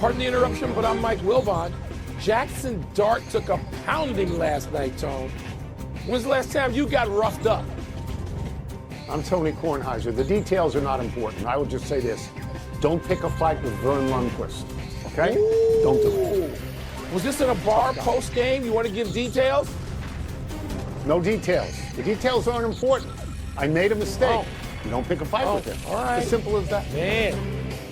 Pardon the interruption, but I'm Mike Wilbon. Jackson Dart took a pounding last night, Tone. When's the last time you got roughed up? I'm Tony Kornheiser. The details are not important. I will just say this. Don't pick a fight with Vern Lundquist, okay? Ooh. Don't do it. Was this in a bar post-game? You want to give details? No details. The details aren't important. I made a mistake. Oh. You don't pick a fight with him. All right. As simple as that. Man,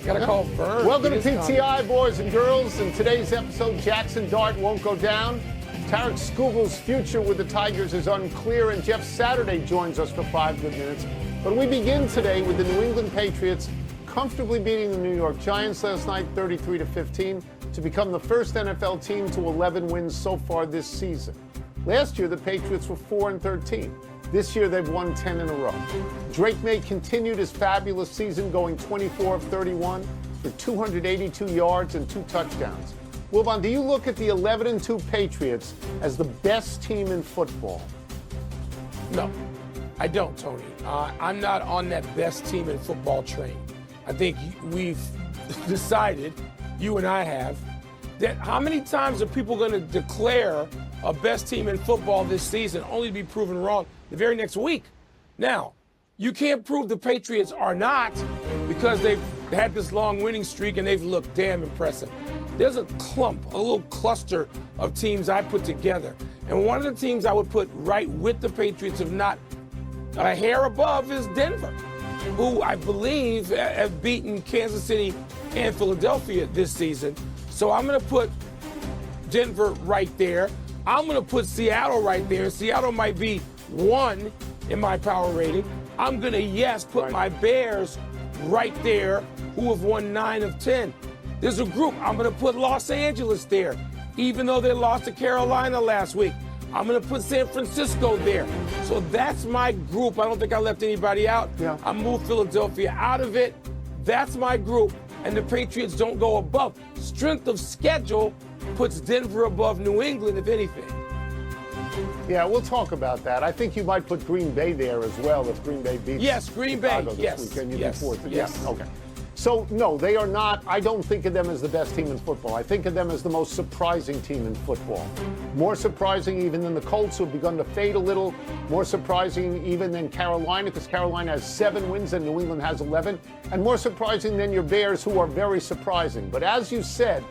gotta call Vern. Welcome to PTI, boys and girls. In today's episode, Jackson Dart won't go down. Tarek Skugel's future with the Tigers is unclear, and Jeff Saturday joins us for 5 good minutes. But we begin today with the New England Patriots comfortably beating the New York Giants last night, 33-15, to become the first NFL team to 11 wins so far this season. Last year, the Patriots were 4-13. This year, they've won 10 in a row. Drake May continued his fabulous season, going 24 of 31 for 282 yards and 2 touchdowns. Wilbon, do you look at the 11-2 Patriots as the best team in football? No, I don't, Tony. I'm not on that best team in football train. I think we've decided, you and I have, that how many times are people going to declare a best team in football this season only to be proven wrong the very next week? Now, you can't prove the Patriots are not because they've had this long winning streak and they've looked damn impressive. There's a little cluster of teams I put together. And one of the teams I would put right with the Patriots, if not a hair above, is Denver, who I believe have beaten Kansas City and Philadelphia this season. So I'm going to put Denver right there. I'm going to put Seattle right there. Seattle might be 1 in my power rating. I'm going to, put my Bears right there, who have won 9 of 10. There's a group. I'm going to put Los Angeles there, even though they lost to Carolina last week. I'm going to put San Francisco there. So that's my group. I don't think I left anybody out. Yeah. I moved Philadelphia out of it. That's my group. And the Patriots don't go above. Strength of schedule puts Denver above New England, if anything. Yeah, we'll talk about that. I think you might put Green Bay there as well if Green Bay beats Green Bay. Chicago this weekend. You'd be fourth. Yes. Okay. So, no, they are not. I don't think of them as the best team in football. I think of them as the most surprising team in football. More surprising even than the Colts, who have begun to fade a little. More surprising even than Carolina, because Carolina has 7 wins and New England has 11. And more surprising than your Bears, who are very surprising. But as you said,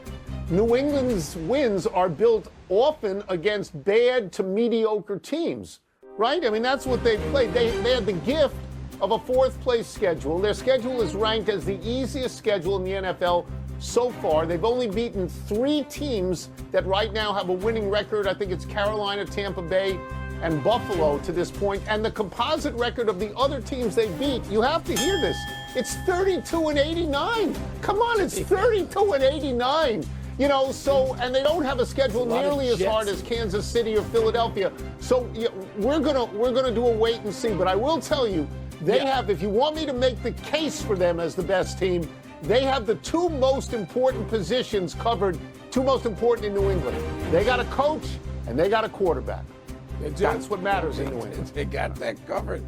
New England's wins are built often against bad to mediocre teams, right? I mean, that's what they played. They had the gift of a 4th-place schedule. Their schedule is ranked as the easiest schedule in the NFL so far. They've only beaten 3 teams that right now have a winning record. I think it's Carolina, Tampa Bay, and Buffalo to this point. And the composite record of the other teams they beat, you have to hear this, it's 32-89. Come on, it's 32-89. You know, so, and they don't have a schedule nearly as hard as Kansas City or Philadelphia. So we're gonna do a wait and see. But I will tell you, they have, if you want me to make the case for them as the best team, they have the 2 most important positions covered, 2 most important in New England. They got a coach and they got a quarterback. That's what matters in New England. They got that covered.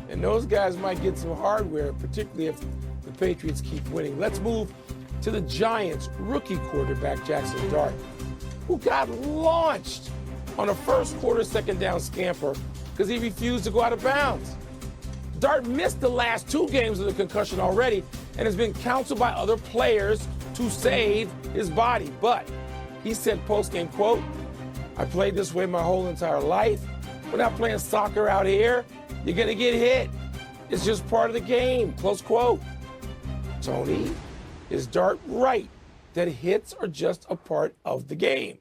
And those guys might get some hardware, particularly if the Patriots keep winning. Let's move to the Giants' rookie quarterback, Jackson Dart, who got launched on a first-quarter second-down scamper because he refused to go out of bounds. Dart missed the last 2 games of the concussion already and has been counseled by other players to save his body. But he said post-game, quote, "I played this way my whole entire life. We're not playing soccer out here. You're going to get hit. It's just part of the game," close quote. Tony, is Dart right that hits are just a part of the game?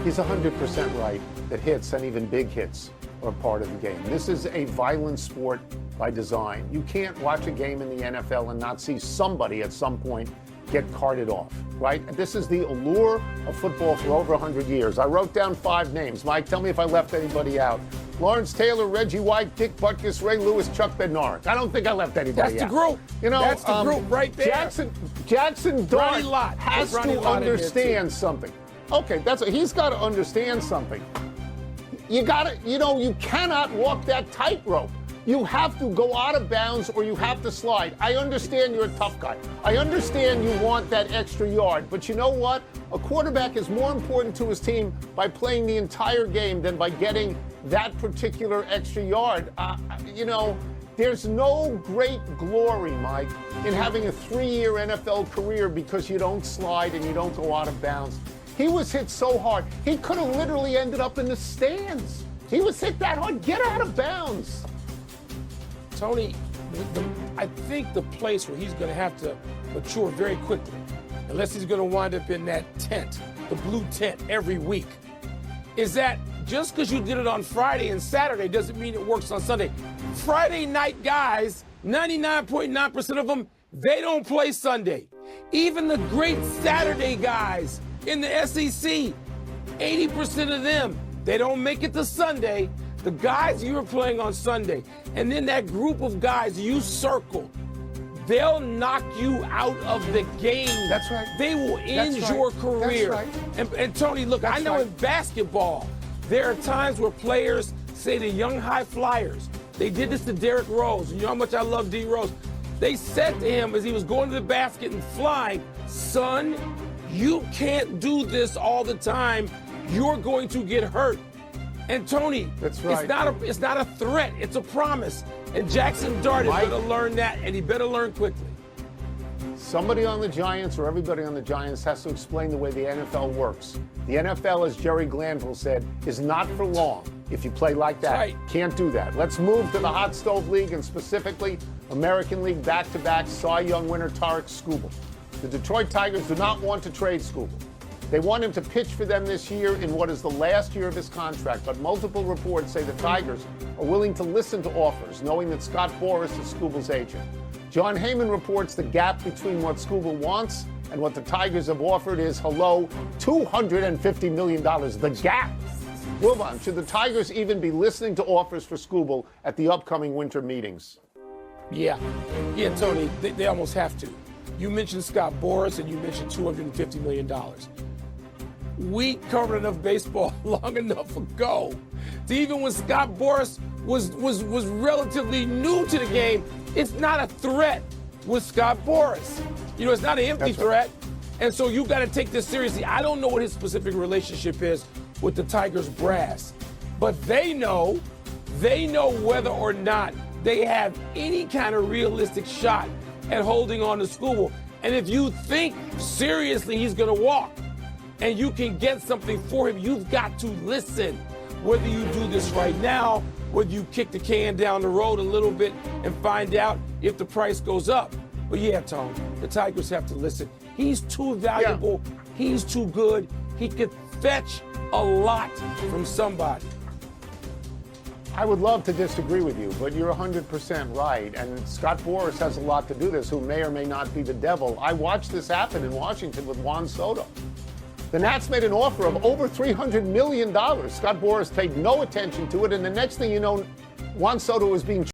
He's 100% right that hits and even big hits are part of the game. This is a violent sport by design. You can't watch a game in the NFL and not see somebody at some point get carted off, right? This is the allure of football for over 100 years. I wrote down 5 names. Mike, tell me if I left anybody out. Lawrence Taylor, Reggie White, Dick Butkus, Ray Lewis, Chuck Bednarik. I don't think I left anybody out. That's the group. You know, that's the group right there. Jackson Dart has to understand something. Okay, he's got to understand something. You got to, you know, you cannot walk that tightrope. You have to go out of bounds or you have to slide. I understand you're a tough guy. I understand you want that extra yard. But you know what? A quarterback is more important to his team by playing the entire game than by getting that particular extra yard. There's no great glory, Mike, in having a 3-year NFL career because you don't slide and you don't go out of bounds. He was hit so hard. He could have literally ended up in the stands. He was hit that hard. Get out of bounds. Tony, I think the place where he's going to have to mature very quickly, unless he's going to wind up in that tent, the blue tent, every week, is that just because you did it on Friday and Saturday doesn't mean it works on Sunday. Friday night guys, 99.9% of them, they don't play Sunday. Even the great Saturday guys in the SEC, 80% of them, they don't make it to Sunday. The guys you were playing on Sunday, and then that group of guys you circled, they'll knock you out of the game. That's right. They will end your career. That's right. And Tony, look, I know in basketball, there are times where players say to young high flyers, they did this to Derrick Rose, and you know how much I love D. Rose. They said to him as he was going to the basket and flying, son, you can't do this all the time. You're going to get hurt. And Tony, that's right. It's not a threat, it's a promise. And Jackson Dart better learn that, and he better learn quickly. Somebody on the Giants or everybody on the Giants has to explain the way the NFL works. The NFL, as Jerry Glanville said, is not for long. If you play like that, right. Can't do that. Let's move to the Hot Stove League and specifically American League back-to-back Cy Young winner Tarek Skubal. The Detroit Tigers do not want to trade Skubal. They want him to pitch for them this year in what is the last year of his contract, but multiple reports say the Tigers are willing to listen to offers, knowing that Scott Boras is Skubal's agent. John Heyman reports the gap between what Skubal wants and what the Tigers have offered is, $250 million. The gap. Wilbon, should the Tigers even be listening to offers for Skubal at the upcoming winter meetings? Yeah, Tony, they almost have to. You mentioned Scott Boras and you mentioned $250 million. We covered enough baseball long enough ago to even when Scott Boras was relatively new to the game, it's not a threat with Scott Boras. It's not an empty threat. And so you got to take this seriously. I don't know what his specific relationship is with the Tigers brass, but they know whether or not they have any kind of realistic shot at holding on to Skubal. And if you think seriously he's going to walk and you can get something for him, you've got to listen. Whether you do this right now, whether you kick the can down the road a little bit and find out if the price goes up. But yeah, Tony, the Tigers have to listen. He's too valuable. Yeah. He's too good. He could fetch a lot from somebody. I would love to disagree with you, but you're 100% right. And Scott Boras has a lot to do this, who may or may not be the devil. I watched this happen in Washington with Juan Soto. The Nats made an offer of over $300 million. Scott Boras paid no attention to it, and the next thing you know, Juan Soto is being